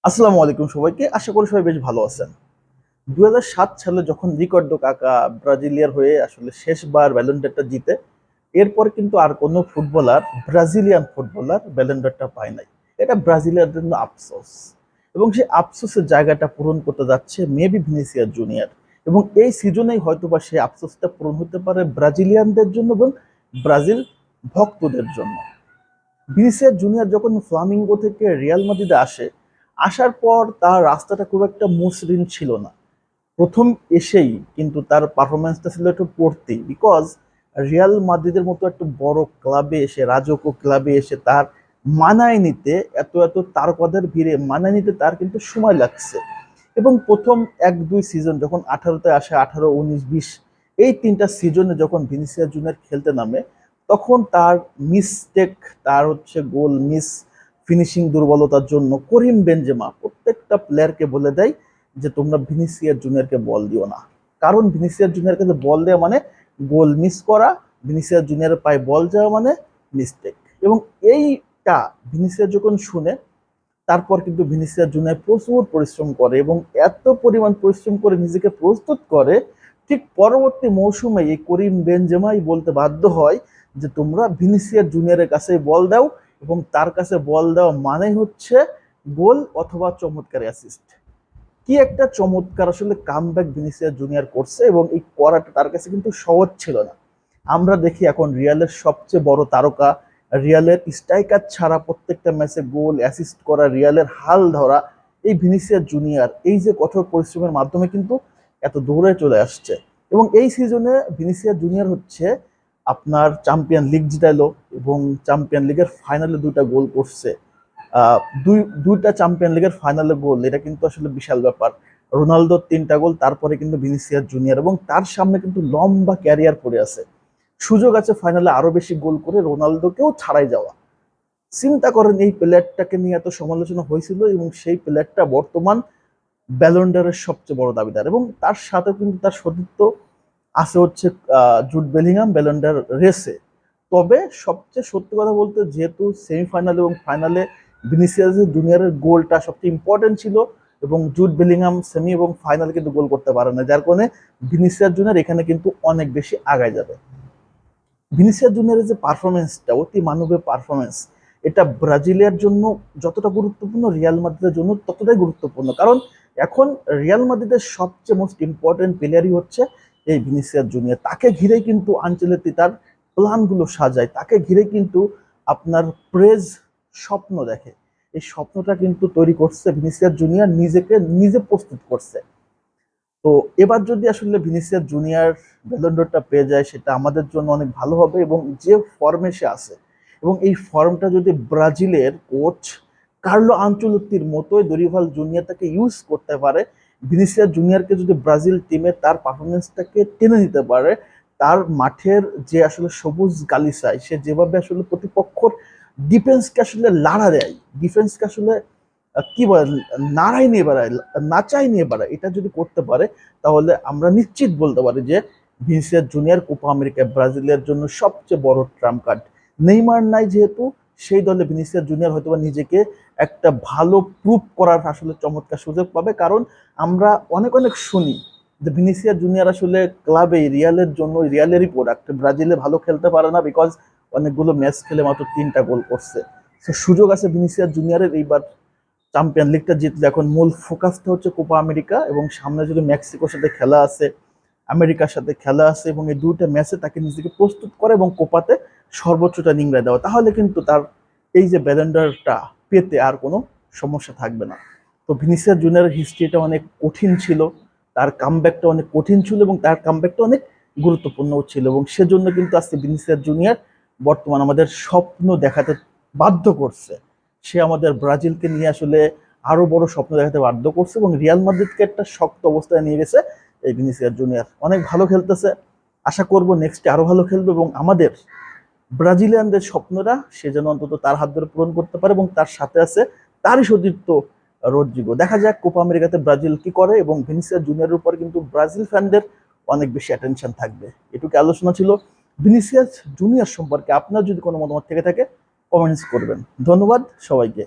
আসসালামু আলাইকুম সবাইকে। আশা করি সবাই বেশ ভালো আছেন। ২০০৭ সালে যখন রিকার্ডো কাকা ব্রাজিলিয়ার হয়ে আসলে শেষবার ব্যালন ড'রটা জিতে, এরপর কিন্তু আর কোনো ফুটবলার, ব্রাজিলিয়ান ফুটবলার ব্যালন ড'রটা পায় নাই। এটা ব্রাজিলিয়ানদের জন্য আফসোস। এবং সেই আফসোসের জায়গাটা পূরণ করতে যাচ্ছে মেবি ভিনিসিয়াস জুনিয়র। এবং এই সিজনেই হয়তোবা সেই আফসোসটা পূরণ হতে পারে ব্রাজিলিয়ানদের জন্য এবং ব্রাজিল ভক্তদের জন্য। ভিনিসিয়াস জুনিয়র যখন ফ্লামিঙ্গো থেকে রিয়াল মাদ্রিদে আসার পর তার রাস্তাটা খুব একটা মসৃণ ছিল না। প্রথম এসেই কিন্তু তার পারফরমেন্সটা ছিল একটু পড়তি, বিকজ রিয়াল মাদ্রিদের মতো একটা বড় ক্লাবে এসে, রাজকীয় ক্লাবে এসে তার মানায় নিতে, এত এত তারকাদের ভিড়ে মানায় নিতে তার কিন্তু সময় লাগছে। এবং প্রথম ১-২ সিজন যখন ১৮-তে আসে, ১৮, ১৯, ২০ এই তিনটা সিজনে যখন ভিনিসিয়াস জুনিয়র খেলতে নামে, তখন তার মিসটেক, তার হচ্ছে গোল মিস, ফিনিশিং দুর্বলতার জন্য করিম বেনজেমা প্রত্যেকটা প্লেয়ারকে বলে দেয় যে তোমরা ভিনিসিয়াস জুনিয়রকে বল দিও না। কারণ ভিনিসিয়াস জুনিয়রকে বল দেওয়া মানে গোল মিস করা, ভিনিসিয়াস জুনিয়রের পায়ে বল যাওয়া মানে মিস্টেক। এবং এইটা ভিনিসিয়াস যখন শুনে, তারপর কিন্তু ভিনিসিয়াস জুনিয়র প্রচুর পরিশ্রম করে এবং এত পরিমাণ পরিশ্রম করে নিজেকে প্রস্তুত করে, ঠিক পরবর্তী মৌসুমে এই করিম বেনজেমাই বলতে বাধ্য হয় যে তোমরা ভিনিসিয়াস জুনিয়রের কাছে বল দাও, এবং তার কাছে বল দেওয়া মানে হচ্ছে গোল অথবা চমৎকার অ্যাসিস্ট। কি একটা চমৎকার আসলে কামব্যাক ভিনিসিয়াস জুনিয়র করছে, এবং এই করাটা তার কাছে কিন্তু সহজ ছিল না। আমরা দেখি এখন রিয়ালের সবচেয়ে বড় তারকা, রিয়ালের স্ট্রাইকার ছাড়া প্রত্যেকটা ম্যাচে গোল অ্যাসিস্ট করা, রিয়ালের হাল ধরা এই ভিনিসিয়াস জুনিয়র এই যে কঠোর পরিশ্রমের মাধ্যমে কিন্তু এত দৌড়ে চলে আসছে। এবং এই সিজনে ভিনিসিয়াস জুনিয়র হচ্ছে আপনার চ্যাম্পিয়ন লিগ জিতাইলো এবং চ্যাম্পিয়ন লিগের ফাইনালে ২টা গোল করছে। দুইটা চ্যাম্পিয়ন লিগের ফাইনালে গোল, এটা কিন্তু আসলে বিশাল ব্যাপার। রোনালদোর ৩টা গোল, তারপরে কিন্তু ভিনিসিয়াস জুনিয়র, এবং তার সামনে কিন্তু লম্বা ক্যারিয়ার পড়ে আছে, সুযোগ আছে ফাইনালে আরো বেশি গোল করে রোনালদোকেও ছাড়াই যাওয়া। চিন্তা করেন এই প্লেয়ারটাকে নিয়ে এত সমালোচনা হয়েছিল, এবং সেই প্লেয়ারটা বর্তমান ব্যালন ড'রের সবচেয়ে বড় দাবিদার, এবং তার সাথে কিন্তু তার সতীর্থ আছে হচ্ছে জুড বেলিংহাম ব্যালন ড'র রেসে। তবে সবচেয়ে সত্যি কথা বলতে, যেহেতু সেমিফাইনাল এবং ফাইনালে ভিনিসিয়াস জুনিয়রের গোলটা সবচেয়ে ইম্পর্টেন্ট ছিল, এবং জুড বেলিংহাম সেমি এবং ফাইনালে কিন্তু গোল করতে পারে না, যার কারণে ভিনিসিয়াস জুনিয়র এখানে কিন্তু অনেক বেশি আগায় যাবে। ভিনিসিয়াস জুনিয়রের যে পারফরমেন্সটা, অতি মানবের পারফরমেন্স, এটা ব্রাজিলিয়ার জন্য যতটা গুরুত্বপূর্ণ, রিয়াল মাদ্রিদের জন্য ততটাই গুরুত্বপূর্ণ। কারণ এখন রিয়াল মাদ্রিদের সবচেয়ে মোস্ট ইম্পর্টেন্ট প্লেয়ারই হচ্ছে এই ভিনিসিয়াস জুনিয়র। তাকে ঘিরেই কিন্তু আনচেলত্তি তার প্ল্যানগুলো সাজায়, তাকে ঘিরে কিন্তু আপনার প্রেজ স্বপ্ন দেখে। এই স্বপ্নটা কিন্তু তৈরি করছে ভিনিসিয়াস জুনিয়র, নিজেকে নিজে প্রস্তুত করছে। তো এবার যদি আসলে ভিনিসিয়াস জুনিয়র ব্যালন ড'রটা পেয়ে যায়, সেটা আমাদের জন্য অনেক ভালো হবে। এবং যে ফর্মে সে আছে, এবং এই ফর্মটা যদি ব্রাজিলের কোচ কার্লো আনচেলত্তির মতোই দরিভাল জুনিয়র তাকে ইউজ করতে পারে, ভিনিসিয়াস জুনিয়রকে যদি ব্রাজিল টিমে তার পারফরমেন্সটাকে টেনে নিতে পারে, তার মাঠের যে আসলে সবুজ গালিচায় সে যেভাবে আসলে প্রতিপক্ষর ডিফেন্সকে আসলে লাড়া দেয়, ডিফেন্সকে আসলে কি বলে, নাড়াই নিয়ে বেড়ায়, নাচাই নিয়ে বেড়ায়, এটা যদি করতে পারে, তাহলে আমরা নিশ্চিত বলতে পারি যে ভিনিসিয়াস জুনিয়র কোপা আমেরিকা ব্রাজিলের জন্য সবচেয়ে বড় ট্রাম্প কার্ড। নেইমার নাই যেহেতু, সেই দলে ভিনিসিয়াস জুনিয়র হয়তোবা নিজেকে একটা ভালো প্রুভ করার আসলে চমৎকার সুযোগ পাবে। কারণ আমরা অনেক অনেক শুনি যে ভিনিসিয়াস জুনিয়র আসলে ক্লাবে রিয়ালের জন্য, রিয়ালেরই প্রোডাক্ট, ব্রাজিলে ভালো খেলতে পারে না, বিকজ অনেকগুলো ম্যাচ খেলে মাত্র 3টা গোল করছে। তো সুযোগ আছে ভিনিসিয়াস জুনিয়রের এইবার চ্যাম্পিয়ন লিগটা জিতলে। এখন মূল ফোকাসটা হচ্ছে কোপা আমেরিকা, এবং সামনে যদি মেক্সিকোর সাথে খেলা আছে, আমেরিকার সাথে খেলা আছে, এবং এই 2টা ম্যাচে তাকে নিজেকে প্রস্তুত করে এবং কোপাতে সর্বোচ্চটা নিংড়ায় দেওয়া, তাহলে কিন্তু তার এই যে ব্যালন ড'রটা পেতে আর কোনো সমস্যা থাকবে না। তো ভিনিসিয়াস জুনিয়রের হিস্ট্রিটা অনেক কঠিন ছিল, তার কামব্যাকটা অনেক কঠিন ছিল, এবং তার কামব্যাকটা অনেক গুরুত্বপূর্ণ ছিল, এবং সেজন্য কিন্তু আজকে ভিনিসিয়াস জুনিয়র বর্তমান আমাদের স্বপ্ন দেখাতে বাধ্য করছে। সে আমাদের ব্রাজিলকে নিয়ে আসলে আরো বড় স্বপ্ন দেখাতে বাধ্য করছে, এবং রিয়াল মাদ্রিদকে একটা শক্ত অবস্থায় নিয়ে গেছে। এই ভিনিসিয়াস জুনিয়র অনেক ভালো খেলতেছে, আশা করব নেক্সটে আরো ভালো খেলবে, এবং আমাদের ব্রাজিলিয়ানদের স্বপ্নরা সে যেন অন্তত তার হাত ধরে পূরণ করতে পারে, এবং তার সাথে আছে তারই সতীর্থ রদ্রিগো। দেখা যাক কোপা আমেরিকাতে ব্রাজিল কি করে, এবং ভিনিসিয়াস জুনিয়রের উপর কিন্তু ব্রাজিল ফ্যানদের অনেক বেশি অ্যাটেনশন থাকবে। এটুকু আলোচনা ছিল ভিনিসিয়াস জুনিয়র সম্পর্কে। আপনার যদি কোনো মতামত থেকে থাকে, কমেন্টস করবেন। ধন্যবাদ সবাইকে।